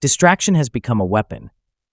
Distraction has become a weapon,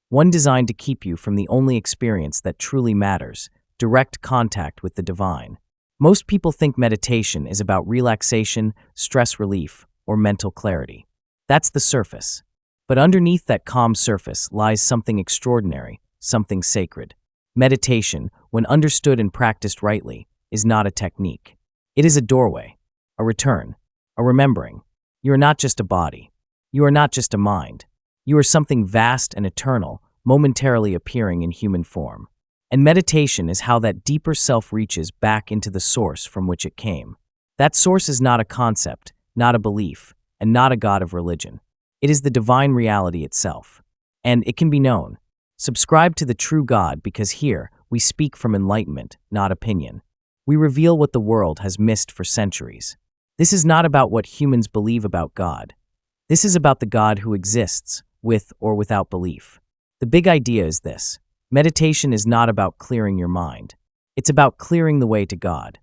one designed to keep you from the only experience that truly matters: direct contact with the divine. Most people think meditation is about relaxation, stress relief, or mental clarity. That's the surface. But underneath that calm surface lies something extraordinary, something sacred. Meditation, when understood and practiced rightly, is not a technique. It is a doorway, a return, a remembering. You are not just a body. You are not just a mind. You are something vast and eternal, momentarily appearing in human form. And meditation is how that deeper self reaches back into the source from which it came. That source is not a concept, not a belief, and not a god of religion. It is the divine reality itself. And it can be known. Subscribe to the true God, because here we speak from enlightenment, not opinion. We reveal what the world has missed for centuries. This is not about what humans believe about God. This is about the God who exists, with or without belief. The big idea is this: meditation is not about clearing your mind. It's about clearing the way to God.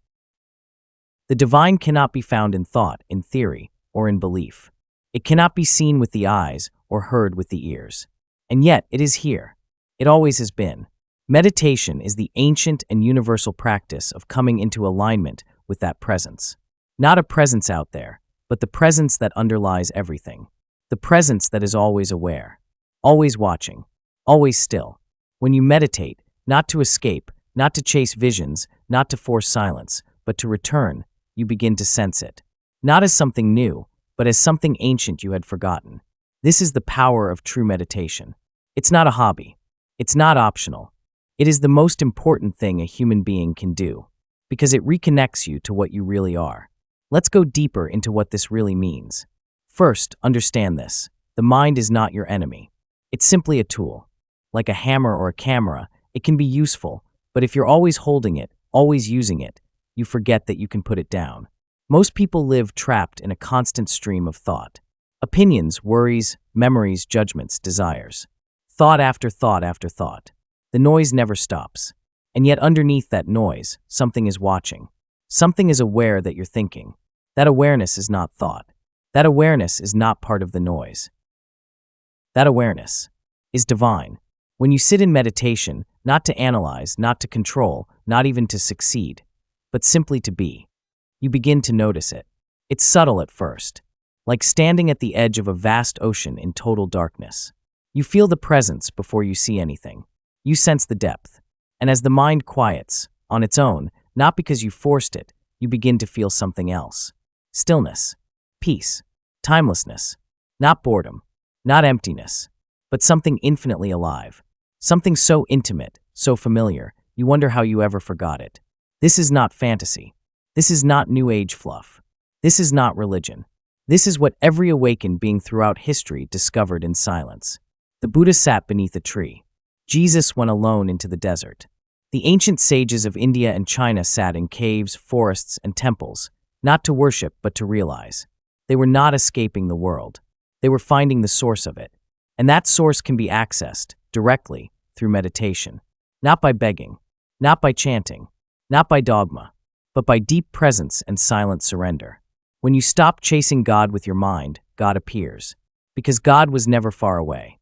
The divine cannot be found in thought, in theory, or in belief. It cannot be seen with the eyes or heard with the ears. And yet, it is here. It always has been. Meditation is the ancient and universal practice of coming into alignment with that presence. Not a presence out there, but the presence that underlies everything. The presence that is always aware, always watching, always still. When you meditate, not to escape, not to chase visions, not to force silence, but to return, you begin to sense it. Not as something new, but as something ancient you had forgotten. This is the power of true meditation. It's not a hobby. It's not optional. It is the most important thing a human being can do, because it reconnects you to what you really are. Let's go deeper into what this really means. First, understand this: the mind is not your enemy. It's simply a tool. Like a hammer or a camera, it can be useful, but if you're always holding it, always using it, you forget that you can put it down. Most people live trapped in a constant stream of thought. Opinions, worries, memories, judgments, desires. Thought after thought after thought. The noise never stops. And yet underneath that noise, something is watching. Something is aware that you're thinking. That awareness is not thought. That awareness is not part of the noise. That awareness is divine. When you sit in meditation, not to analyze, not to control, not even to succeed, but simply to be, you begin to notice it. It's subtle at first, like standing at the edge of a vast ocean in total darkness. You feel the presence before you see anything. You sense the depth. And as the mind quiets, on its own, not because you forced it, you begin to feel something else. Stillness, peace, timelessness, not boredom, not emptiness, but something infinitely alive. Something so intimate, so familiar, you wonder how you ever forgot it. This is not fantasy. This is not New Age fluff. This is not religion. This is what every awakened being throughout history discovered in silence. The Buddha sat beneath a tree. Jesus went alone into the desert. The ancient sages of India and China sat in caves, forests, and temples, not to worship but to realize. They were not escaping the world. They were finding the source of it. And that source can be accessed directly through meditation. Not by begging, not by chanting, not by dogma, but by deep presence and silent surrender. When you stop chasing God with your mind, God appears. Because God was never far away.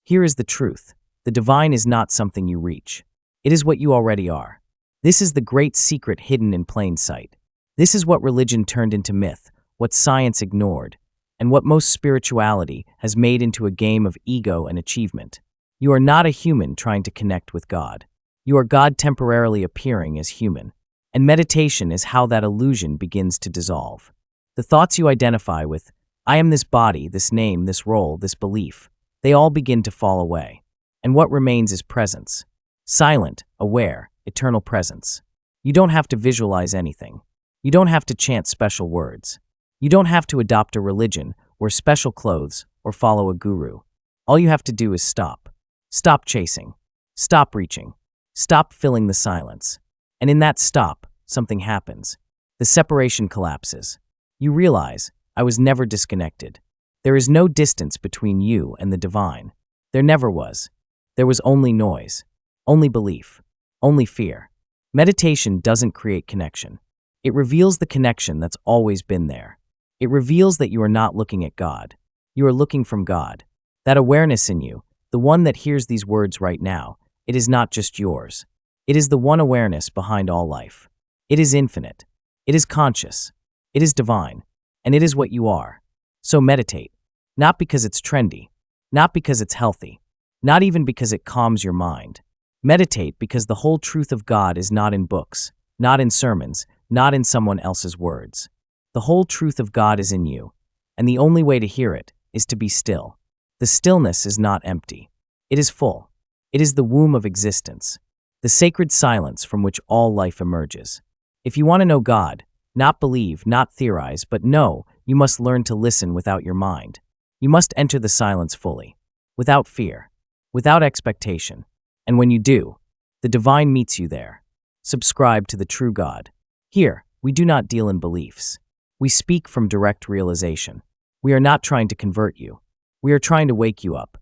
Here is the truth. The divine is not something you reach. It is what you already are. This is the great secret hidden in plain sight. This is what religion turned into myth, what science ignored, and what most spirituality has made into a game of ego and achievement. You are not a human trying to connect with God. You are God temporarily appearing as human. And meditation is how that illusion begins to dissolve. The thoughts you identify with, I am this body, this name, this role, this belief, they all begin to fall away. And what remains is presence. Silent, aware, eternal presence. You don't have to visualize anything. You don't have to chant special words. You don't have to adopt a religion, wear special clothes, or follow a guru. All you have to do is stop. Stop chasing. Stop reaching. Stop filling the silence. And in that stop, something happens. The separation collapses. You realize, I was never disconnected. There is no distance between you and the divine. There never was. There was only noise, only belief, only fear. Meditation doesn't create connection. It reveals the connection that's always been there. It reveals that you are not looking at God. You are looking from God. That awareness in you, the one that hears these words right now, it is not just yours. It is the one awareness behind all life. It is infinite. It is conscious. It is divine. And it is what you are. So meditate. Not because it's trendy. Not because it's healthy. Not even because it calms your mind. Meditate because the whole truth of God is not in books, not in sermons, not in someone else's words. The whole truth of God is in you. And the only way to hear it is to be still. The stillness is not empty. It is full. It is the womb of existence, the sacred silence from which all life emerges. If you want to know God, not believe, not theorize, but know, you must learn to listen without your mind. You must enter the silence fully, without fear, without expectation. And when you do, the divine meets you there. Subscribe to the true God. Here, we do not deal in beliefs. We speak from direct realization. We are not trying to convert you. We are trying to wake you up,